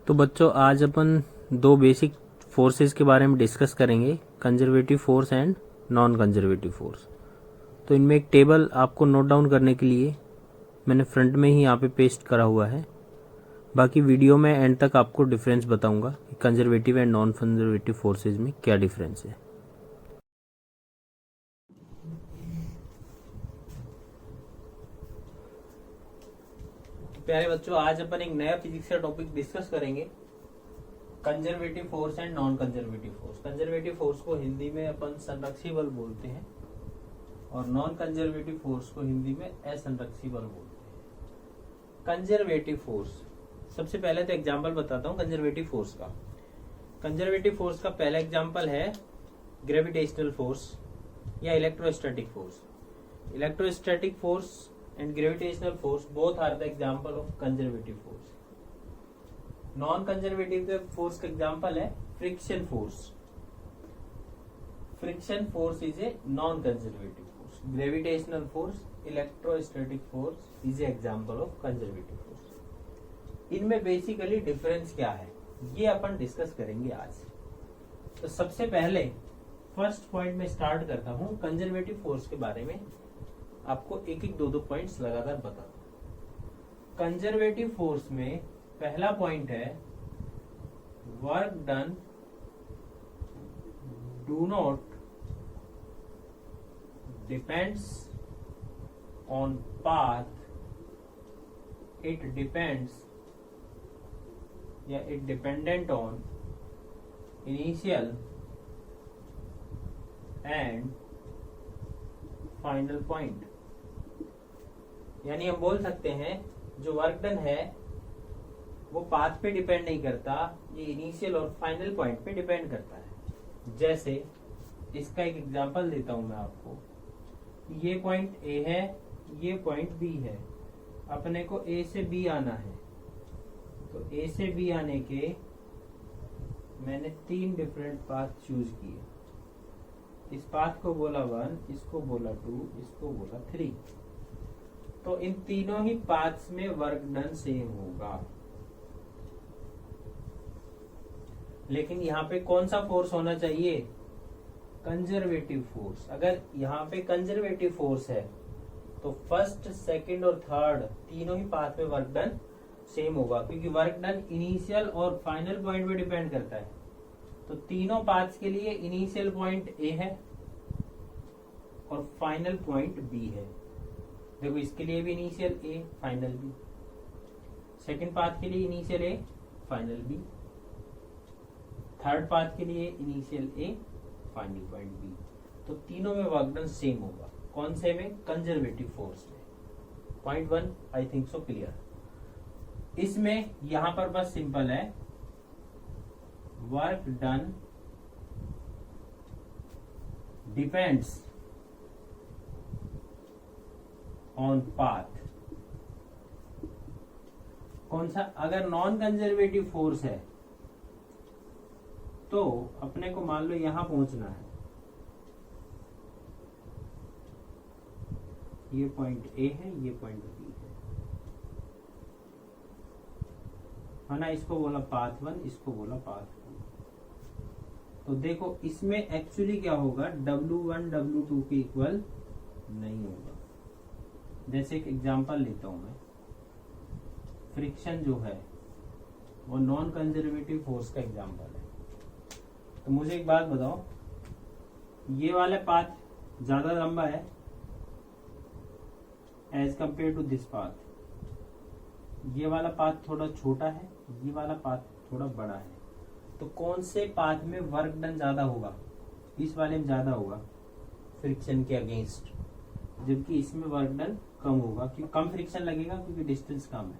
तो बच्चों आज अपन दो बेसिक फोर्सेस के बारे में डिस्कस करेंगे, conservative force and non conservative force. तो इनमें एक टेबल आपको नोट डाउन करने के लिए मैंने फ्रंट में ही यहाँ पे पेस्ट करा हुआ है। बाकी वीडियो में एंड तक आपको डिफरेंस बताऊंगा कि conservative and non conservative forces में क्या डिफरेंस है। प्यारे बच्चों, आज अपन एक नया फिजिक्स का टॉपिक डिस्कस करेंगे, conservative force and non conservative force. Conservative force को हिंदी में अपन संरक्षी बल बोलते हैं और नॉन कंजर्वेटिव फोर्स को हिंदी में असंरक्षी बल बोलते हैं। कंजर्वेटिव फोर्स, सबसे पहले तो एग्जांपल बताता हूं कंजर्वेटिव फोर्स का। कंजर्वेटिव फोर्स का पहला एग्जांपल है ग्रेविटेशनल फोर्स या electrostatic force. Electrostatic force and gravitational force both are the example of conservative force. Non conservative force का example है friction force. Friction force is a non conservative force. Gravitational force, electrostatic force is a example of conservative force. इनमें basically difference क्या है ये अपन discuss करेंगे आज। तो सबसे पहले फर्स्ट पॉइंट में स्टार्ट करता हूं कंजर्वेटिव फोर्स के बारे में। आपको एक एक दो पॉइंट्स लगातार बता दूं। कंजर्वेटिव फोर्स में पहला पॉइंट है work done do not depends on path, it depends या it dependent on initial and final point. यानी हम बोल सकते हैं जो वर्क डन है वो पाथ पे डिपेंड नहीं करता, ये इनिशियल और फाइनल पॉइंट पे डिपेंड करता है। जैसे इसका एक एग्जांपल देता हूं मैं आपको। ये पॉइंट ए है, ये पॉइंट बी है, अपने को ए से बी आना है। तो ए से बी आने के मैंने 3 डिफरेंट पाथ चूज किए। इस पाथ को बोला 1, इसको बोला 2, इसको बोला 3। तो इन तीनों ही पाथ्स में वर्क डन सेम होगा। लेकिन यहाँ पे कौन सा फोर्स होना चाहिए? Conservative force. अगर यहाँ पे कंजर्वेटिव फोर्स है तो फर्स्ट, सेकंड और थर्ड तीनों ही पाथ में वर्क डन सेम होगा, क्योंकि वर्क डन इनिशियल और फाइनल पॉइंट पे डिपेंड करता है। तो तीनों पाथ्स के लिए इनिशियल पॉइंट ए है और फाइनल पॉइंट बी है। देखो इसके लिए भी इनिशियल ए, फाइनल बी। सेकंड पाथ के लिए इनिशियल ए, फाइनल बी। थर्ड पाथ के लिए इनिशियल ए, फाइनल पॉइंट बी। तो तीनों में वर्क डन सेम होगा। कौन से में? कंजर्वेटिव फोर्स में। Point 1 I think so clear. इसमें यहां पर बस सिंपल है work done depends on path. कौन सा? अगर नॉन कंजर्वेटिव फोर्स है तो अपने को मान लो यहां पहुंचना है, ये पॉइंट ए है, ये पॉइंट बी है ना। इसको बोला पाथ 1, इसको बोला पाथ 2। तो देखो इसमें एक्चुअली क्या होगा, W1 W2 के इक्वल नहीं होगा। जैसे एक एग्जांपल लेता हूं मैं। फ्रिक्शन जो है वो नॉन कंजर्वेटिव फोर्स का एग्जांपल है। तो मुझे एक बात बताओ, ये वाला पाथ ज्यादा लंबा है as compare to this path. ये वाला पाथ थोड़ा छोटा है, ये वाला पाथ थोड़ा बड़ा है। तो कौन से पाथ में वर्क डन ज्यादा होगा? इस वाले में ज्यादा होगा फ्रिक्शन के अगेंस्ट, जबकि इसमें वर्क डन कम होगा। क्यों कम फ्रिक्शन लगेगा? क्योंकि डिस्टेंस कम है।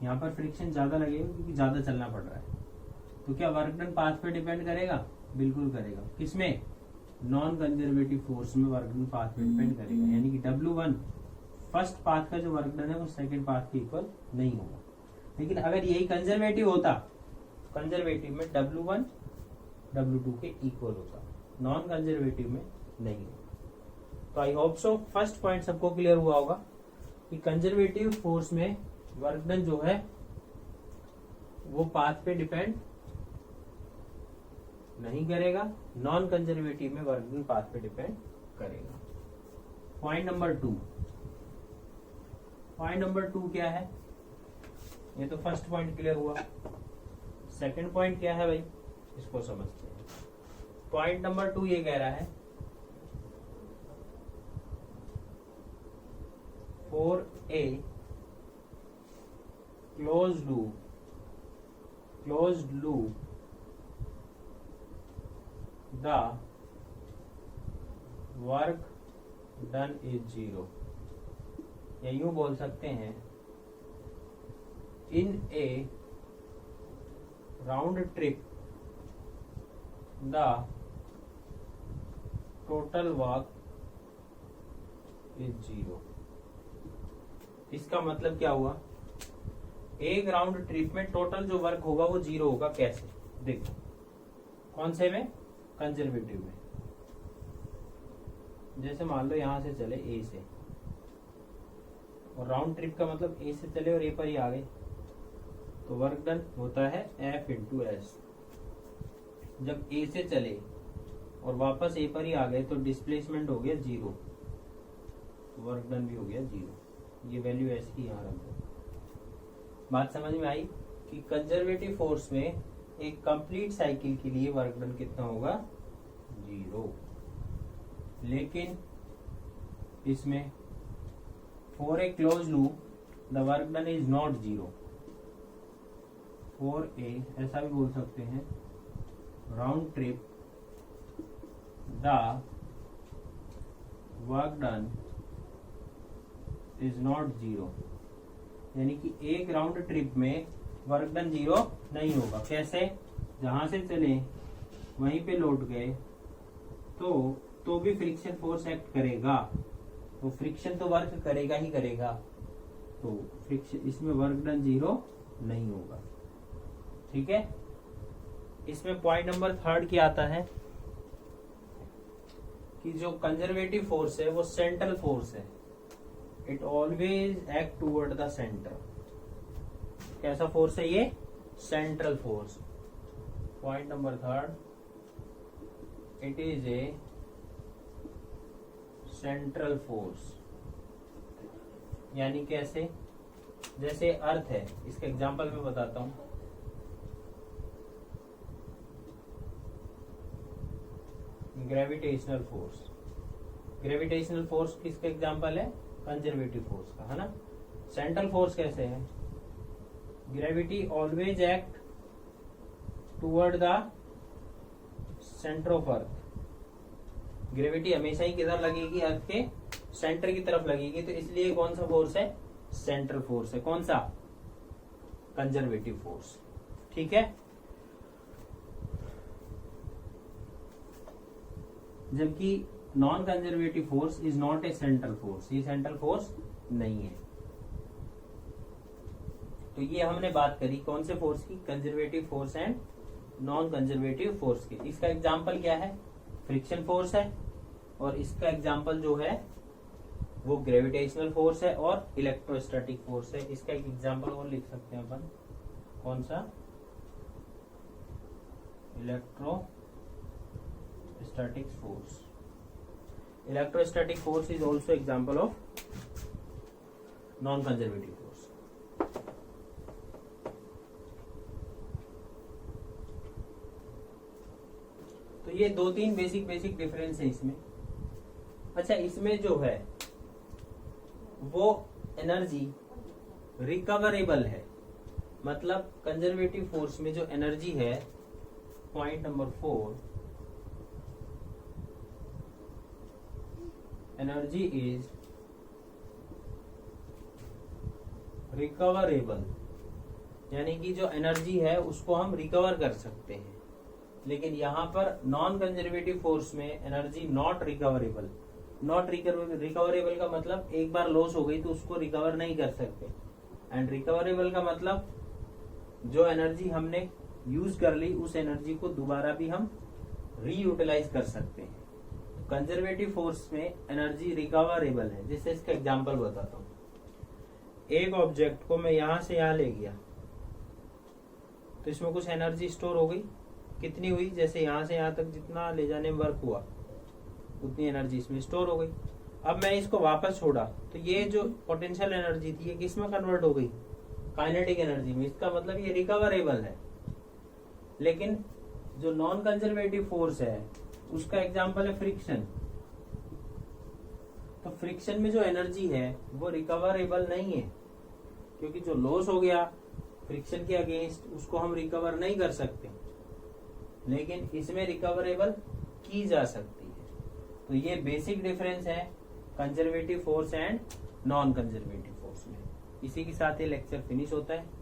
यहाँ पर फ्रिक्शन ज्यादा लगेगा क्योंकि ज्यादा चलना पड़ रहा है। तो क्या वर्क डन पाथ पे डिपेंड करेगा? बिल्कुल करेगा। किसमें? नॉन कंजर्वेटिव फोर्स में वर्क डन पाथ पे डिपेंड करेगा। यानी कि W1 फर्स्ट पाथ का जो वर्क डन है वो सेकंड पाथ के इक्वल नहीं होगा। लेकिन अगर यही कंजर्वेटिव होता, कंजर्वेटिव में W1 W2 के इक्वल होता, नॉन कंजर्वेटिव में नहीं होगा। तो I hope so first point सबको क्लियर हुआ होगा कि कंजर्वेटिव फोर्स में वर्क डन जो है वो पाथ पे डिपेंड नहीं करेगा, नॉन कंजर्वेटिव में वर्क डन पाथ पे डिपेंड करेगा। पॉइंट नंबर 2, पॉइंट नंबर 2 क्या है? ये तो फर्स्ट पॉइंट क्लियर हुआ। सेकंड पॉइंट क्या है भाई, इसको समझते हैं। पॉइंट नंबर 2 ये कह रहा है for a closed loop the work done is 0, या यूं बोल सकते हैं in a round trip the total work is 0। इसका मतलब क्या हुआ? एक राउंड ट्रिप में टोटल जो वर्क होगा वो 0 होगा। कैसे? देखो, कौन से में? कंजर्वेटिव में। जैसे मान लो यहां से चले ए से, और राउंड ट्रिप का मतलब ए से चले और ए पर ही आ गए, तो वर्क डन होता है F × S। जब ए से चले और वापस ए पर ही आ गए तो डिस्प्लेसमेंट हो गया 0, वर्क डन भी हो गया 0। ये वैल्यू ऐसी ही यहाँ रख दो। बात समझ में आई कि कंजर्वेटिव फोर्स में एक कंप्लीट साइकिल के लिए वर्क डन कितना होगा? 0। लेकिन इसमें for a close loop the work done is not 0। For a, ऐसा भी बोल सकते हैं, round trip the work done is not 0, यानी कि एक राउंड ट्रिप में वर्क डन 0 नहीं होगा। कैसे? जहां से चले वहीं पे लौट गए तो भी फ्रिक्शन फोर्स एक्ट करेगा, तो फ्रिक्शन तो वर्क करेगा ही करेगा, तो फ्रिक्शन इसमें वर्क डन 0 नहीं होगा। ठीक है। इसमें पॉइंट नंबर 3 क्या आता है कि जो कंजर्वेटिव फोर्स है वो सेंट्रल फोर्स है। It always act toward the centre. कैसा फोर्स है ये? Central force. Point number 3, it is a central force. यानी कैसे? जैसे अर्थ है, इसका एग्जांपल मैं बताता हूं। Gravitational force. ग्रेविटेशनल फोर्स किसका एग्जांपल है? कंजर्वेटिव फोर्स का, है ना। सेंट्रल फोर्स कैसे है? Gravity always act toward the centre of earth. Gravity हमेशा ही किधर लगेगी? अर्थ के सेंटर की तरफ लगेगी, तो इसलिए कौन सा फोर्स है? सेंट्रल फोर्स है। कौन सा? Conservative force. ठीक है। जबकि non conservative force is not a central force, ये सेंट्रल फोर्स नहीं है। तो ये हमने बात करी कौन से फोर्स की? Conservative force and non conservative force की। इसका एग्जांपल क्या है? फ्रिक्शन फोर्स है, और इसका एग्जांपल जो है वो ग्रेविटेशनल फोर्स है और इलेक्ट्रोस्टैटिक फोर्स है। इसका एक एग्जांपल और लिख सकते हैं अपन। कौन सा? Electrostatic force. Electrostatic force is also example of non conservative force. तो ये 2-3 बेसिक डिफरेंस है इसमें। अच्छा, इसमें जो है वो एनर्जी रिकवरेबल है। मतलब कंजर्वेटिव फोर्स में जो एनर्जी है, point number 4, energy is recoverable, यानी कि जो एनर्जी है उसको हम रिकवर कर सकते हैं। लेकिन यहां पर नॉन कंजर्वेटिव फोर्स में energy not recoverable. Not recoverable का मतलब एक बार लॉस हो गई तो उसको रिकवर नहीं कर सकते, एंड रिकवरेबल का मतलब जो एनर्जी हमने यूज कर ली उस एनर्जी को दोबारा भी हम रीयूटिलाइज कर सकते हैं। कंजर्वेटिव फोर्स में एनर्जी रिकवरेबल है। जैसे इसका एग्जांपल बताता हूं। एक ऑब्जेक्ट को मैं यहां से यहां ले गया, तो इसमें कुछ एनर्जी स्टोर हो गई, कितनी हुई, जैसे यहाँ से यहाँ तक जितना ले जाने में वर्क हुआ उतनी एनर्जी इसमें स्टोर हो गई। अब मैं इसको वापस छोड़ा तो ये जो पोटेंशियल एनर्जी थी ये किस में कन्वर्ट हो गई, काइनेटिक एनर्जी में। इसका मतलब ये रिकवरेबल है। लेकिन जो नॉन कंजर्वेटिव फोर्स है उसका एग्जांपल है फ्रिक्शन। तो फ्रिक्शन में जो एनर्जी है वो रिकवरेबल नहीं है, क्योंकि जो लॉस हो गया फ्रिक्शन के अगेंस्ट उसको हम रिकवर नहीं कर सकते, लेकिन इसमें रिकवरेबल की जा सकती है। तो ये बेसिक डिफरेंस है conservative force and non conservative force में। इसी के साथ ये लेक्चर फिनिश होता है।